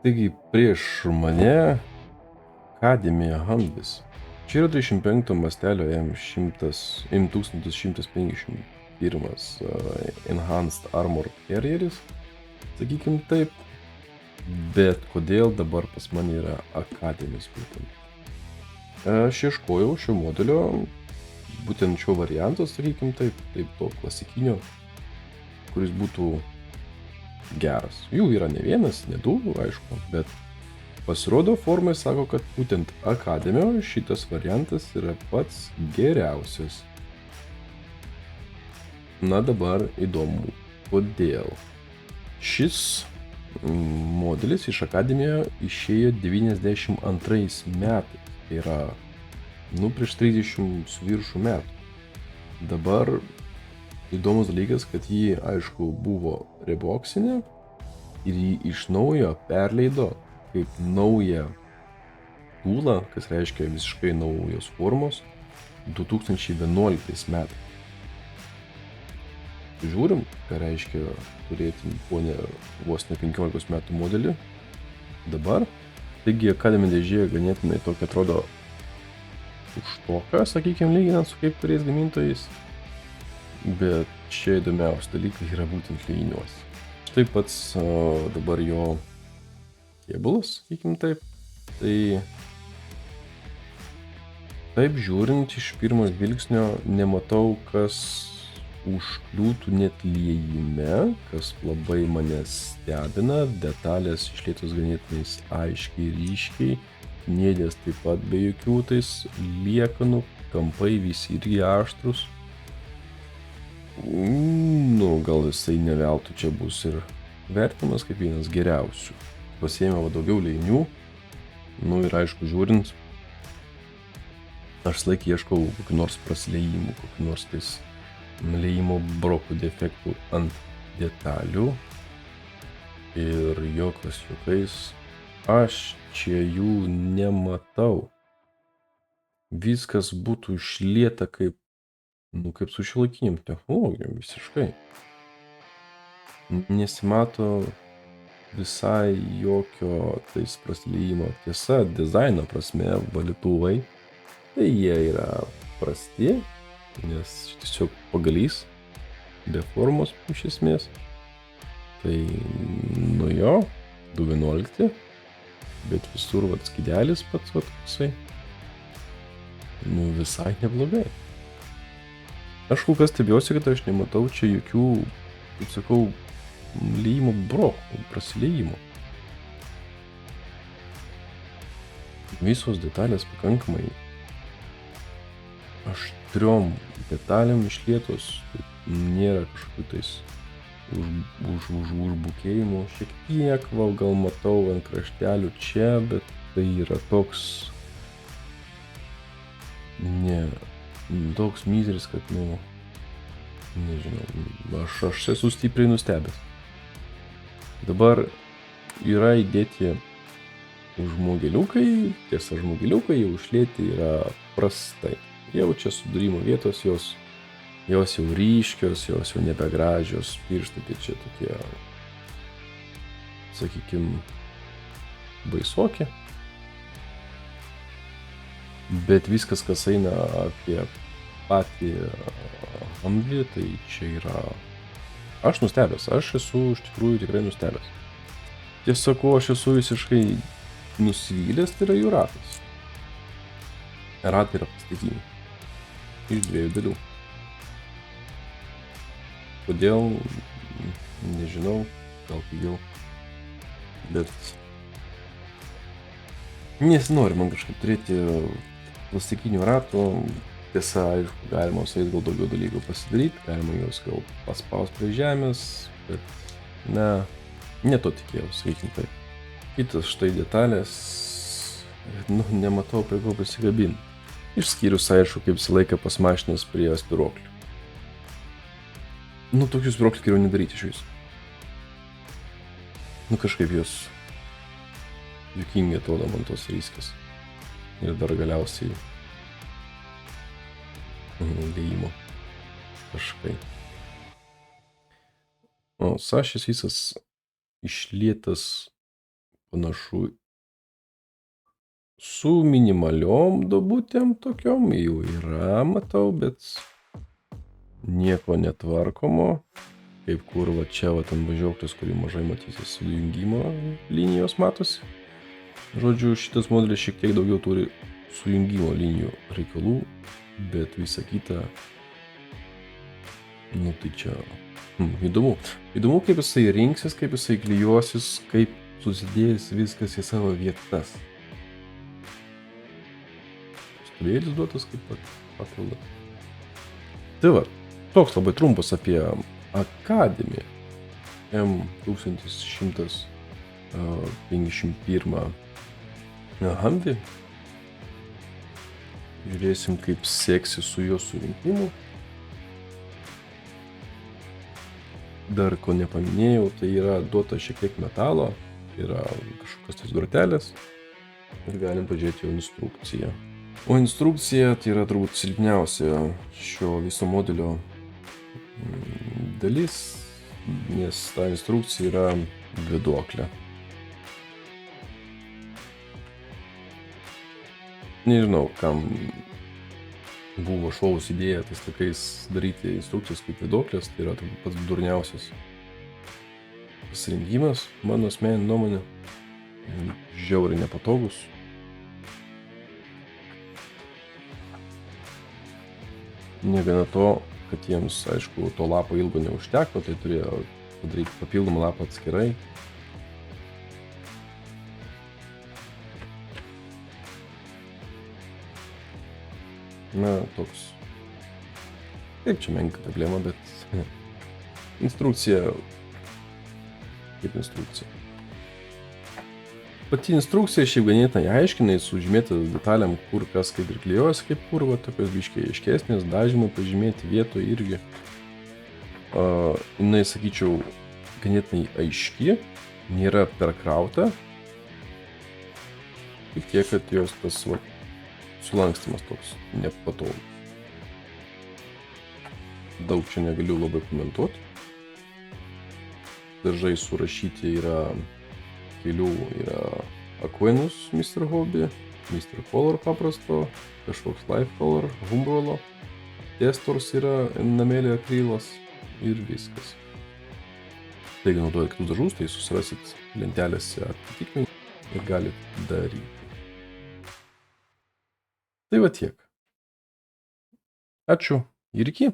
Taigi prieš mane Academia Humvees. Čia yra 25 mastelio M1151 Enhanced Armor Carrieris, sakykim taip. Bet kodėl dabar pas mane yra Academijos būtent? Aš ieškojau šio modelio, būtent šio varianto, sakykim taip, to klasikinio, kuris būtų geras. Jų yra ne vienas, ne du, aišku, bet pasirodo formai sako, kad būtent Academio šitas variantas yra pats geriausias. Na dabar įdomu, kodėl. Šis modelis iš Academio išėjo 92 metais. Tai yra, prieš 30 su viršų metų. Dabar įdomus dalykas, kad jį, aišku, buvo reboksinė ir jį iš naujo perleido kaip naują tūlą, kas reiškia visiškai naujos formos, 2011 metais. Žiūrim, ką reiškia turėti vos ne 15 metų modelį dabar. Taigi Academy dėžė ganėtinai tokia atrodo užtoka, sakykime, lyginant su kaip kuriais gamintojais. Bet čia įdomiausi dalykai yra būtent liniuose. Štai pats dabar jo kėbulas, sakykime taip. Tai taip žiūrint iš pirmo žvilgsnio nematau, kas užkliūtų net liejime, kas labai mane stebina. Detalės išlietos ganėtinai aiškiai, ryškiai, kniedės taip pat be jokių tais liekanų, kampai visi irgi aštrus. Gal jisai ne veltui čia bus ir vertinamas kaip vienas geriausių. Pasiėmė daugiau leinių, ir aišku žiūrint, aš laik ieškau kokių nors prasliejimų, kokių nors tais liejimo brokų defektų ant detalių ir jokios juokais aš čia jų nematau. Viskas būtų išlieta kaip su šiuolaikiniam technologijom visiškai. Nesimato visai jokio tais prasliejimo. Tiesa, dizaino prasme valytuvai, tai jie yra prasti, nes tiesiog pagalys, be formos iš esmės. Tai jo, 211, bet visur skydelis pats visai, visai neblogai. Aš kol kas stebiuosi, kad aš nematau čia jokių, kaip sakau, liejimo brokų, prasiliejimo. Visos detalės pakankamai aštriom detalėm išlietos, nėra kažkokių tais užbukėjimų. Šiek tiek gal matau ant kraštelių čia, bet tai yra toks toks mizeris, kad nežinau, aš esu stipriai nustebęs. Dabar yra įdėti žmogeliukai, tiesa žmogeliukai jau išlieti yra prastai. Jau čia sudūrimo vietos, jos jau ryškios, jos jau nebegražios, pirštai tai čia tokie, sakykim, baisokie. Bet viskas, kas eina apie patį Humvee, tai čia yra... Aš nustebęs, aš esu iš tikrųjų tikrai nustebęs. Tiesa, ko aš esu visiškai nusivylęs, tai yra jų ratas. Ratai yra plastikiniai. Iš 2 dalių. Kodėl, nežinau, gal pigiau. Bet nesinori man kažkaip turėti plastikinių ratų. Tiesa, aišku, galima su jais gal daugiau dalykų pasidaryti, galima juos gal paspaus prie žemės, bet ne to tikėjau, sakykim taip. Kitas štai detalės, nematau prie ko prisikabinti. Išskyrus, aišku, kaip visą laiką pas mašinas prie spyruoklių. Tokius spyruoklių geriau nedaryti iš viso. Kažkaip jos juokingai atrodo man tos ryskės. Ir dar galiausiai liejimo taškai. O sąšis visas išlietas panašu su minimaliom duobutėm tokiom jau yra, matau, bet nieko netvarkomo. Kaip kur va čia va ten važiuoklės, kurį mažai matysis sujungimo linijos matosi. Žodžiu, šitas modelis šiek tiek daugiau turi sujungimo linijų reikalų, bet visa kita, nu tai čia įdomu. Įdomu, kaip jisai rinksis, kaip jisai klijuosis, kaip susidėjęs viskas į savo vietas. Stovėlis duotas kaip papilda. Tai va, toks labai trumpas apie Academy M1151 Humvee. Žiūrėsim, kaip seksi su jo surinkimu. Dar ko nepaminėjau, tai yra duota šiek tiek metalo, yra kažkokios tais grotelės ir galim pažiūrėti jo instrukciją. O instrukcija tai yra turbūt silpniausia šio viso modelio dalis, nes ta instrukcija yra viduoklė. Nežinau, kam buvo šovus idėja tais laikais daryti instrukcijas kaip viduoklės, tai yra pats durniausias pasirinkimas, mano asmeninė nuomonė, žiauriai nepatogus. Negana to, kad jiems, aišku, to lapo ilgo neužteko, tai turėjo padaryti papildomą lapą atskirai. Na, toks. Kaip čia menka problema, bet instrukcija kaip instrukcija. Pati instrukcija šiaip ganėtinai aiškinai, sužymėta detalėm, kur kas kaip ir klijuojas, kaip kur, va, tokios biškiai aiškesnės, dažymai pažymėti vietoje irgi. Jinai, sakyčiau, ganėtinai aiški, nėra perkrauta. Tik tiek, kad jos tas va, sulankstimas toks nepatogus. Daug čia negaliu labai komentuoti. Dažai surašyti yra kelių, yra Aquenus Mr. Hobby, Mr. Color paprasto, kažkoks Life Color, Humbrolo, Testors yra namelė akrylas ir viskas. Taigi naudojate kitus dažus, tai susirasit lentelėse atitikmenį ir galite daryti. Tai va tiek. Ačiū ir iki.